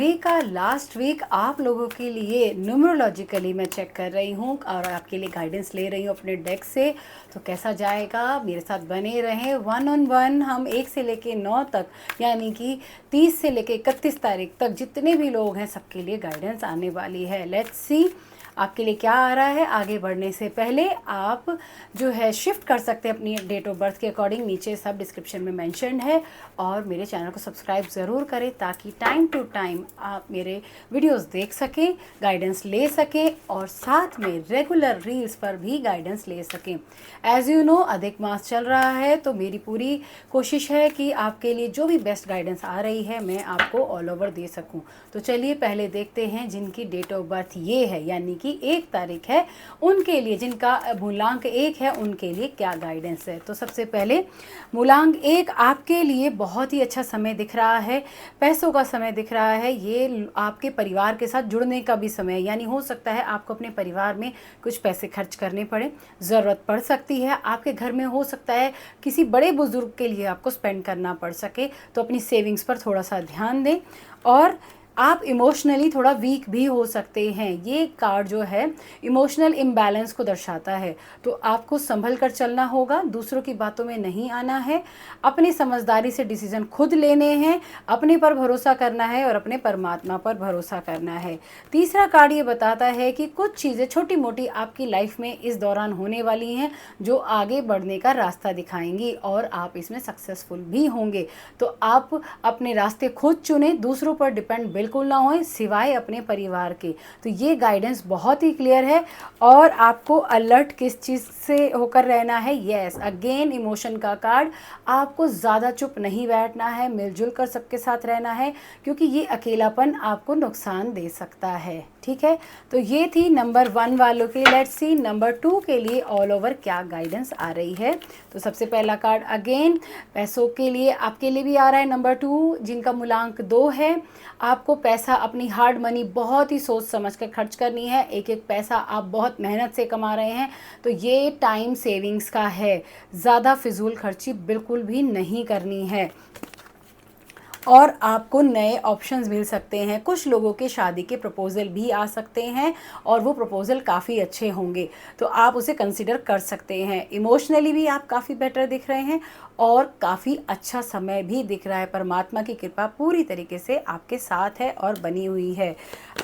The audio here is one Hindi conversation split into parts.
मई का लास्ट वीक आप लोगों के लिए न्यूमरोलॉजिकली मैं चेक कर रही हूँ और आपके लिए गाइडेंस ले रही हूँ अपने डेक से। तो कैसा जाएगा, मेरे साथ बने रहें। 1-on-1 हम 1 से लेके 9 तक, यानी कि 30 से लेके 31 तारीख तक जितने भी लोग हैं सबके लिए गाइडेंस आने वाली है। लेट्स सी आपके लिए क्या आ रहा है। आगे बढ़ने से पहले आप जो है शिफ्ट कर सकते हैं अपनी डेट ऑफ बर्थ के अकॉर्डिंग, नीचे सब डिस्क्रिप्शन में मेंशन्ड है। और मेरे चैनल को सब्सक्राइब ज़रूर करें ताकि टाइम टू टाइम आप मेरे वीडियोस देख सकें, गाइडेंस ले सकें और साथ में रेगुलर रील्स पर भी गाइडेंस ले सकें। एज़ यू नो अधिक मास चल रहा है, तो मेरी पूरी कोशिश है कि आपके लिए जो भी बेस्ट गाइडेंस आ रही है मैं आपको ऑल ओवर दे सकूं। तो चलिए पहले देखते हैं जिनकी डेट ऑफ बर्थ ये है, यानी कि 1 तारीख है, उनके लिए, जिनका मूलांक 1 है उनके लिए क्या गाइडेंस है। तो सबसे पहले मूलांक 1 आपके लिए बहुत ही अच्छा समय दिख रहा है, पैसों का समय दिख रहा है। ये आपके परिवार के साथ जुड़ने का भी समय है, यानी हो सकता है आपको अपने परिवार में कुछ पैसे खर्च करने पड़े, ज़रूरत पड़ सकती है। आपके घर में हो सकता है किसी बड़े बुजुर्ग के लिए आपको स्पेंड करना पड़ सके, तो अपनी सेविंग्स पर थोड़ा सा ध्यान दें। और आप इमोशनली थोड़ा वीक भी हो सकते हैं। ये कार्ड जो है इमोशनल इम्बैलेंस को दर्शाता है, तो आपको संभल कर चलना होगा, दूसरों की बातों में नहीं आना है, अपनी समझदारी से डिसीजन खुद लेने हैं, अपने पर भरोसा करना है और अपने परमात्मा पर भरोसा करना है। तीसरा कार्ड ये बताता है कि कुछ चीज़ें छोटी मोटी आपकी लाइफ में इस दौरान होने वाली हैं जो आगे बढ़ने का रास्ता दिखाएंगी और आप इसमें सक्सेसफुल भी होंगे। तो आप अपने रास्ते खुद चुने, दूसरों पर डिपेंड बिल्कुल ना होए सिवाय अपने परिवार के। तो ये गाइडेंस बहुत ही क्लियर है। और आपको अलर्ट किस चीज़ से होकर रहना है, यस अगेन इमोशन का कार्ड, आपको ज़्यादा चुप नहीं बैठना है, मिलजुल कर सबके साथ रहना है, क्योंकि ये अकेलापन आपको नुकसान दे सकता है। ठीक है, तो ये थी नंबर 1 वालों के। लेट्स सी नंबर 2 के लिए ऑल ओवर क्या गाइडेंस आ रही है। तो सबसे पहला कार्ड अगेन पैसों के लिए आपके लिए भी आ रहा है, नंबर 2 जिनका मूलांक 2 है। आपको पैसा, अपनी हार्ड मनी बहुत ही सोच समझ कर खर्च करनी है। एक एक पैसा आप बहुत मेहनत से कमा रहे हैं, तो ये टाइम सेविंग्स का है, ज़्यादा फिजूल खर्ची बिल्कुल भी नहीं करनी है। और आपको नए ऑप्शंस मिल सकते हैं, कुछ लोगों के शादी के प्रपोज़ल भी आ सकते हैं और वो प्रपोज़ल काफ़ी अच्छे होंगे, तो आप उसे कंसिडर कर सकते हैं। इमोशनली भी आप काफ़ी बेटर दिख रहे हैं और काफ़ी अच्छा समय भी दिख रहा है। परमात्मा की कृपा पूरी तरीके से आपके साथ है और बनी हुई है।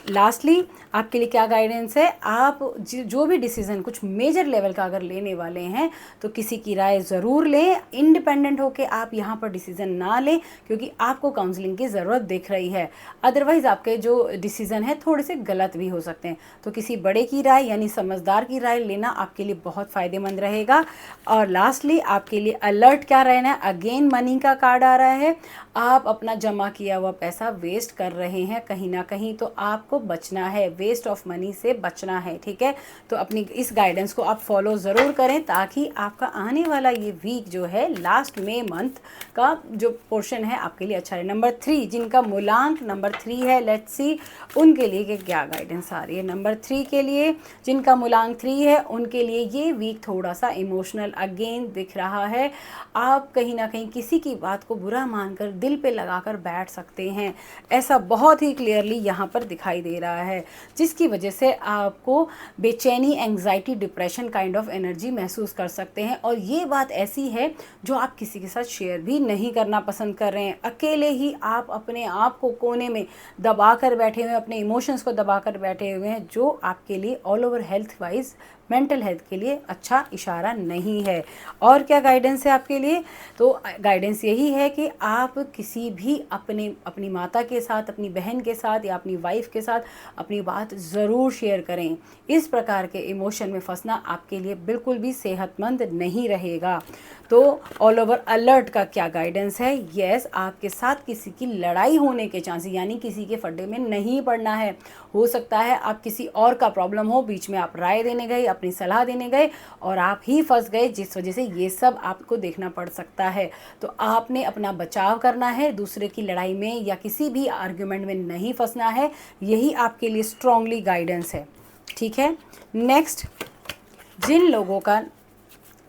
लास्टली आपके लिए क्या गाइडेंस है, आप जो भी डिसीज़न कुछ मेजर लेवल का अगर लेने वाले हैं तो किसी की राय ज़रूर लें, इंडिपेंडेंट होकर आप यहाँ पर डिसीज़न ना लें, क्योंकि आपको काउंसलिंग की ज़रूरत दिख रही है। अदरवाइज़ आपके जो डिसीज़न है थोड़े से गलत भी हो सकते हैं, तो किसी बड़े की राय यानी समझदार की राय लेना आपके लिए बहुत फ़ायदेमंद रहेगा। और लास्टली आपके लिए अलर्ट क्या रहना है, अगेन मनी का कार्ड आ रहा है। आप अपना जमा किया हुआ पैसा वेस्ट कर रहे हैं कहीं ना कहीं, तो आपको बचना है, वेस्ट ऑफ मनी से बचना है। ठीक है, तो अपनी इस गाइडेंस को आप फॉलो ज़रूर करें ताकि आपका आने वाला ये वीक जो है लास्ट मई मंथ का जो पोर्शन है आपके लिए अच्छा है। नंबर 3 जिनका मूलांक नंबर 3 है, लेट्स सी उनके लिए क्या गाइडेंस आ रही है। नंबर 3 के लिए जिनका मूलांक 3 है उनके लिए ये वीक थोड़ा सा इमोशनल अगेन दिख रहा है। आप कहीं ना कहीं किसी की बात को बुरा मानकर दिल पे लगाकर बैठ सकते हैं, ऐसा बहुत ही क्लियरली यहाँ पर दिखाई दे रहा है, जिसकी वजह से आपको बेचैनी, anxiety, depression kind of energy महसूस कर सकते हैं। और ये बात ऐसी है जो आप किसी के साथ शेयर भी नहीं करना पसंद कर रहे हैं, अकेले ही आप अपने आप को कोने में दबा कर बैठे हुए हैं, अपने इमोशंस को दबा कर बैठे हुए हैं, जो आपके लिए all over health wise, mental health के लिए अच्छा इशारा नहीं है। और क्या गाइडेंस है आपके लिए, तो गाइडेंस यही है कि आप किसी भी अपनी माता के साथ, अपनी बहन के साथ या अपनी वाइफ के साथ अपनी बात ज़रूर शेयर करें। इस प्रकार के इमोशन में फंसना आपके लिए बिल्कुल भी सेहतमंद नहीं रहेगा। तो ऑल ओवर अलर्ट का क्या गाइडेंस है, यस आपके साथ किसी की लड़ाई होने के चांसेस, यानी किसी के फड्डे में नहीं पड़ना है। हो सकता है आप किसी और का प्रॉब्लम हो, बीच में आप राय देने गए, अपनी सलाह देने गए और आप ही फंस गए, जिस वजह से ये सब आपको देखना पड़ सकता है। तो आपने अपना बचाव करना है, दूसरे की लड़ाई में या किसी भी आर्ग्यूमेंट में नहीं फंसना है, यही आपके लिए स्ट्रॉन्गली गाइडेंस है। ठीक है, नेक्स्ट जिन लोगों का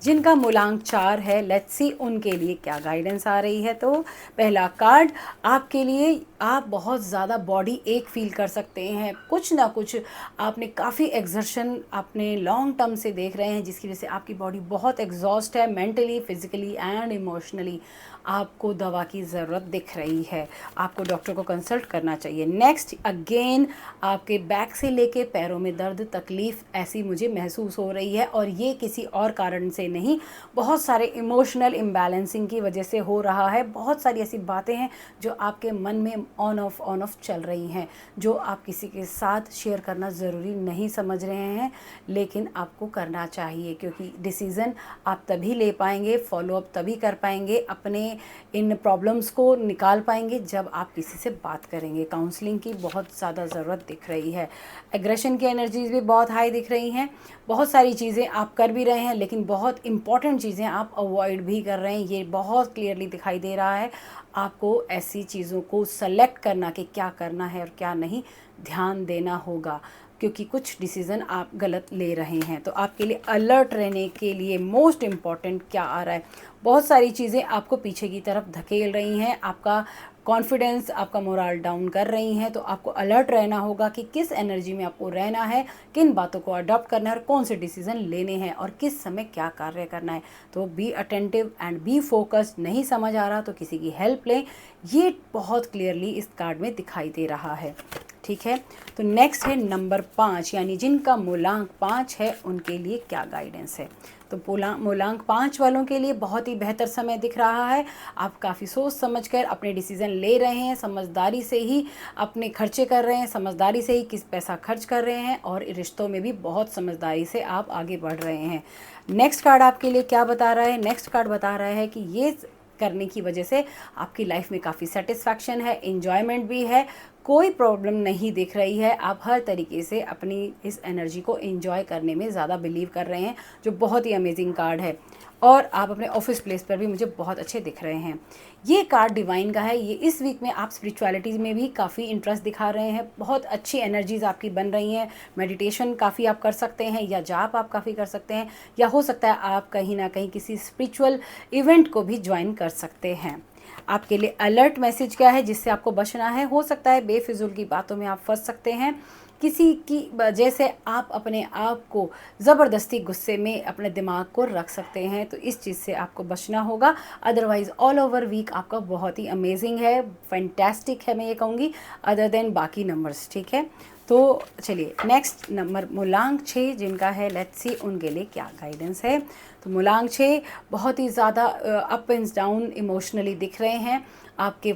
जिनका मूलांक 4 है, लेट्स सी उनके लिए क्या गाइडेंस आ रही है। तो पहला कार्ड आपके लिए आप बहुत ज़्यादा बॉडी एक फील कर सकते हैं, कुछ ना कुछ आपने काफ़ी एक्सर्शन आपने लॉन्ग टर्म से देख रहे हैं, जिसकी वजह से आपकी बॉडी बहुत एग्जॉस्ट है, मेंटली, फिजिकली एंड इमोशनली। आपको दवा की ज़रूरत दिख रही है, आपको डॉक्टर को कंसल्ट करना चाहिए। नेक्स्ट, अगेन आपके बैक से लेके पैरों में दर्द, तकलीफ़ ऐसी मुझे महसूस हो रही है, और ये किसी और कारण से नहीं, बहुत सारे इमोशनल इम्बैलेंसिंग की वजह से हो रहा है। बहुत सारी ऐसी बातें हैं जो आपके मन में ऑन ऑफ चल रही हैं, जो आप किसी के साथ शेयर करना ज़रूरी नहीं समझ रहे हैं, लेकिन आपको करना चाहिए, क्योंकि डिसीज़न आप तभी ले पाएंगे, फॉलोअप तभी कर पाएंगे, अपने इन प्रॉब्लम्स को निकाल पाएंगे जब आप किसी से बात करेंगे। काउंसलिंग की बहुत ज़्यादा ज़रूरत दिख रही है। एग्रेशन की एनर्जीज भी बहुत हाई दिख रही हैं। बहुत सारी चीज़ें आप कर भी रहे हैं, लेकिन बहुत इंपॉर्टेंट चीज़ें आप अवॉइड भी कर रहे हैं, ये बहुत क्लियरली दिखाई दे रहा है। आपको ऐसी चीज़ों को सेलेक्ट करना कि क्या करना है और क्या नहीं, ध्यान देना होगा, क्योंकि कुछ डिसीज़न आप गलत ले रहे हैं। तो आपके लिए अलर्ट रहने के लिए मोस्ट इम्पॉर्टेंट क्या आ रहा है, बहुत सारी चीज़ें आपको पीछे की तरफ धकेल रही हैं, आपका कॉन्फिडेंस, आपका मोरल डाउन कर रही हैं। तो आपको अलर्ट रहना होगा कि किस एनर्जी में आपको रहना है, किन बातों को अडॉप्ट करना है और कौन से डिसीज़न लेने हैं और किस समय क्या कार्य करना है। तो be attentive and be focused. नहीं समझ आ रहा तो किसी की हेल्प लें, ये बहुत क्लियरली इस कार्ड में दिखाई दे रहा है। ठीक है, तो नेक्स्ट है नंबर 5, यानी जिनका मूलांक 5 है उनके लिए क्या गाइडेंस है। तो मूलांक 5 वालों के लिए बहुत ही बेहतर समय दिख रहा है। आप काफ़ी सोच समझकर अपने डिसीज़न ले रहे हैं, समझदारी से ही अपने खर्चे कर रहे हैं, समझदारी से ही किस पैसा खर्च कर रहे हैं, और रिश्तों में भी बहुत समझदारी से आप आगे बढ़ रहे हैं। नेक्स्ट कार्ड आपके लिए क्या बता रहा है, नेक्स्ट कार्ड बता रहा है कि ये करने की वजह से आपकी लाइफ में काफ़ी सेटिस्फैक्शन है, एन्जॉयमेंट भी है, कोई प्रॉब्लम नहीं दिख रही है। आप हर तरीके से अपनी इस एनर्जी को एंजॉय करने में ज़्यादा बिलीव कर रहे हैं, जो बहुत ही अमेजिंग कार्ड है। और आप अपने ऑफिस प्लेस पर भी मुझे बहुत अच्छे दिख रहे हैं। ये कार्ड डिवाइन का है। ये इस वीक में आप स्पिरिचुअलिटी में भी काफ़ी इंटरेस्ट दिखा रहे हैं, बहुत अच्छी एनर्जीज आपकी बन रही हैं। मेडिटेशन काफ़ी आप कर सकते हैं, या जाप आप काफ़ी कर सकते हैं, या हो सकता है आप कहीं ना कहीं किसी स्पिरिचुअल इवेंट को भी ज्वाइन कर सकते हैं। आपके लिए अलर्ट मैसेज क्या है जिससे आपको बचना है। हो सकता है बेफिजुल की बातों में आप फंस सकते हैं, किसी की वजह से आप अपने आप को ज़बरदस्ती गुस्से में अपने दिमाग को रख सकते हैं, तो इस चीज़ से आपको बचना होगा। अदरवाइज़ ऑल ओवर वीक आपका बहुत ही अमेजिंग है, फैंटास्टिक है, मैं ये कहूँगी, अदर देन बाकी नंबर्स। ठीक है, तो चलिए नेक्स्ट नंबर मूलांक 6 जिनका है, लेट्स सी उनके लिए क्या गाइडेंस है। तो मूलांक 6 बहुत ही ज़्यादा अप एंड डाउन इमोशनली दिख रहे हैं आपके,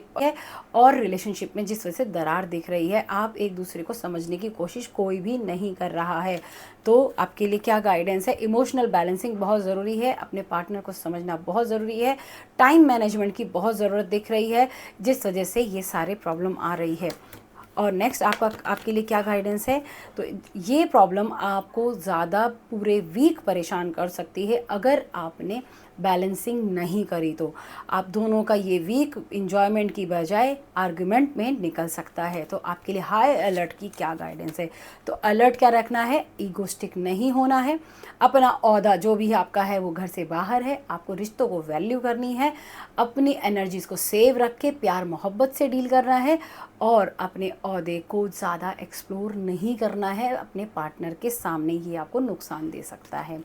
और रिलेशनशिप में जिस वजह से दरार दिख रही है, आप एक दूसरे को समझने की कोशिश कोई भी नहीं कर रहा है। तो आपके लिए क्या गाइडेंस है, इमोशनल बैलेंसिंग बहुत ज़रूरी है, अपने पार्टनर को समझना बहुत ज़रूरी है, टाइम मैनेजमेंट की बहुत ज़रूरत दिख रही है, जिस वजह से ये सारे प्रॉब्लम आ रही है। और नेक्स्ट आपके लिए क्या गाइडेंस है, तो ये प्रॉब्लम आपको ज़्यादा पूरे वीक परेशान कर सकती है अगर आपने बैलेंसिंग नहीं करी। तो आप दोनों का ये वीक इंजॉयमेंट की बजाय आर्गुमेंट में निकल सकता है। तो आपके लिए हाई अलर्ट की क्या गाइडेंस है, तो अलर्ट क्या रखना है, ईगोस्टिक नहीं होना है, अपना ओहदा जो भी आपका है वो घर से बाहर है, आपको रिश्तों को वैल्यू करनी है, अपनी एनर्जीज़ को सेव रख के प्यार मोहब्बत से डील करना है, और अपने ओहदे को ज़्यादा एक्सप्लोर नहीं करना है अपने पार्टनर के सामने, ये आपको नुकसान दे सकता है।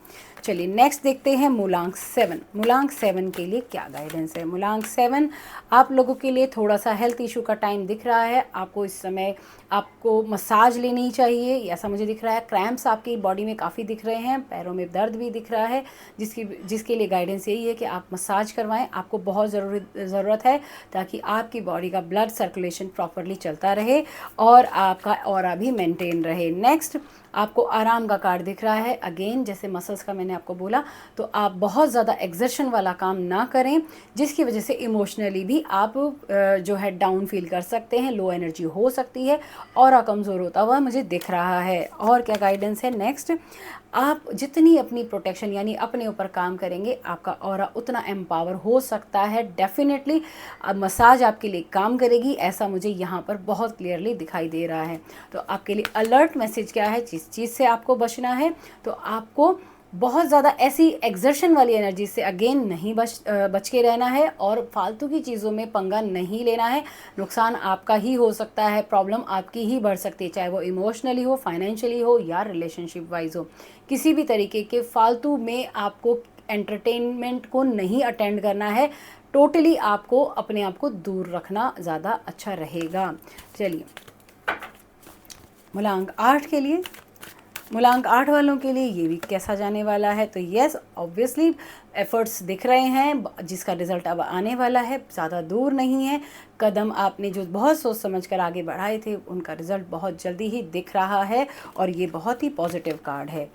चलिए नेक्स्ट देखते हैं मूलांक 7। मूलांक 7 के लिए क्या गाइडेंस है। मूलांक 7 आप लोगों के लिए थोड़ा सा हेल्थ इशू का टाइम दिख रहा है। आपको इस समय आपको मसाज लेनी चाहिए, ऐसा मुझे दिख रहा है। क्रैम्प्स आपकी बॉडी में काफ़ी दिख रहे हैं, पैरों में दर्द भी दिख रहा है, जिसके लिए गाइडेंस यही है कि आप मसाज करवाएं। आपको बहुत ज़रूरत है ताकि आपकी बॉडी का ब्लड सर्कुलेशन प्रॉपरली चलता रहे और आपका ऑरा भी मेंटेन रहे। नेक्स्ट आपको आराम का कार्ड दिख रहा है। अगेन जैसे मसल्स का मैंने आपको बोला, तो आप बहुत ज़्यादा एक्सर्शन वाला काम ना करें, जिसकी वजह से इमोशनली भी आप जो है डाउन फील कर सकते हैं, लो एनर्जी हो सकती है, और कमज़ोर होता हुआ मुझे दिख रहा है। और क्या गाइडेंस है, नेक्स्ट आप जितनी अपनी प्रोटेक्शन यानी अपने ऊपर काम करेंगे, आपका ऑरा उतना एम्पावर हो सकता है। डेफिनेटली मसाज आपके लिए काम करेगी, ऐसा मुझे यहाँ पर बहुत क्लियरली दिखाई दे रहा है। तो आपके लिए अलर्ट मैसेज क्या है, जिस चीज़ से आपको बचना है, तो आपको बहुत ज़्यादा ऐसी एक्सर्शन वाली एनर्जी से अगेन नहीं बच के रहना है और फालतू की चीज़ों में पंगा नहीं लेना है। नुकसान आपका ही हो सकता है, प्रॉब्लम आपकी ही बढ़ सकती है, चाहे वो इमोशनली हो, फाइनेंशियली हो या रिलेशनशिप वाइज हो। किसी भी तरीके के फालतू में आपको एंटरटेनमेंट को नहीं अटेंड करना है। टोटली आपको अपने आप को दूर रखना ज़्यादा अच्छा रहेगा। चलिए, मूलांक 8 के लिए, मूलांक 8 वालों के लिए ये वीक कैसा जाने वाला है? तो यस, ऑब्वियसली एफर्ट्स दिख रहे हैं, जिसका रिजल्ट अब आने वाला है, ज़्यादा दूर नहीं है। कदम आपने जो बहुत सोच समझ कर आगे बढ़ाए थे, उनका रिजल्ट बहुत जल्दी ही दिख रहा है और ये बहुत ही पॉजिटिव कार्ड है।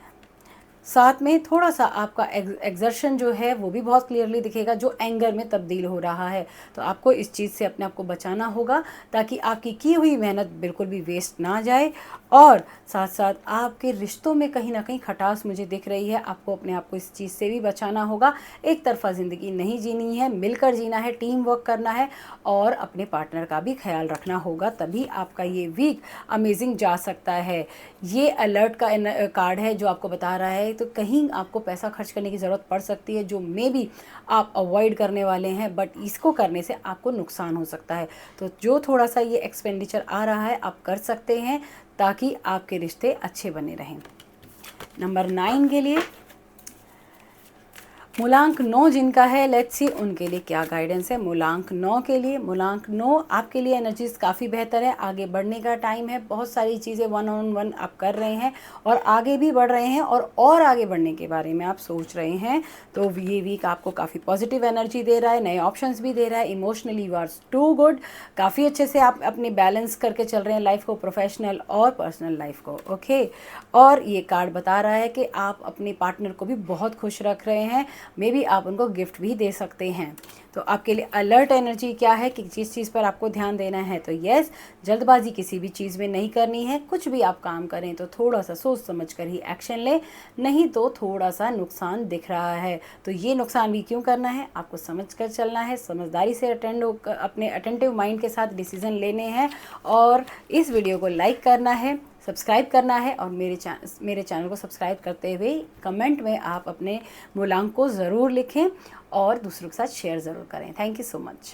साथ में थोड़ा सा आपका एग्जर्शन जो है वो भी बहुत क्लियरली दिखेगा, जो एंगर में तब्दील हो रहा है। तो आपको इस चीज़ से अपने आप को बचाना होगा ताकि आपकी की हुई मेहनत बिल्कुल भी वेस्ट ना जाए। और साथ साथ आपके रिश्तों में कहीं ना कहीं खटास मुझे दिख रही है, आपको अपने आप को इस चीज़ से भी बचाना होगा। एक तरफा ज़िंदगी नहीं जीनी है, मिलकर जीना है, टीम वर्क करना है और अपने पार्टनर का भी ख्याल रखना होगा, तभी आपका ये वीक अमेजिंग जा सकता है। ये अलर्ट का कार्ड है जो आपको बता रहा है तो कहीं आपको पैसा खर्च करने की ज़रूरत पड़ सकती है, जो मे बी आप अवॉइड करने वाले हैं, बट इसको करने से आपको नुकसान हो सकता है। तो जो थोड़ा सा ये एक्सपेंडिचर आ रहा है आप कर सकते हैं ताकि आपके रिश्ते अच्छे बने रहें। नंबर 9 के लिए, मूलांक 9 जिनका है, लेट्स सी उनके लिए क्या गाइडेंस है। मूलांक 9 के लिए, मूलांक 9 आपके लिए एनर्जीज काफ़ी बेहतर है, आगे बढ़ने का टाइम है, बहुत सारी चीज़ें 1-on-1 आप कर रहे हैं और आगे भी बढ़ रहे हैं और आगे बढ़ने के बारे में आप सोच रहे हैं। तो ये वीक आपको काफ़ी पॉजिटिव एनर्जी दे रहा है, नए ऑप्शंस भी दे रहा है। Emotionally you are too good, काफ़ी अच्छे से आप अपने बैलेंस करके चल रहे हैं लाइफ को, प्रोफेशनल और पर्सनल लाइफ को। ओके, और ये कार्ड बता रहा है कि आप अपने पार्टनर को भी बहुत खुश रख रहे हैं, मे बी आप उनको गिफ्ट भी दे सकते हैं। तो आपके लिए अलर्ट एनर्जी क्या है कि जिस चीज़ पर आपको ध्यान देना है, तो यस, जल्दबाजी किसी भी चीज़ में नहीं करनी है। कुछ भी आप काम करें तो थोड़ा सा सोच समझ कर ही एक्शन लें, नहीं तो थोड़ा सा नुकसान दिख रहा है। तो ये नुकसान भी क्यों करना है, आपको समझ कर चलना है, समझदारी से अपने अटेंटिव माइंड के साथ डिसीजन लेने हैं। और इस वीडियो को लाइक करना है, सब्सक्राइब करना है और मेरे चैनल को सब्सक्राइब करते हुए कमेंट में आप अपने मूलांक को ज़रूर लिखें और दूसरों के साथ शेयर ज़रूर करें। Thank you so much.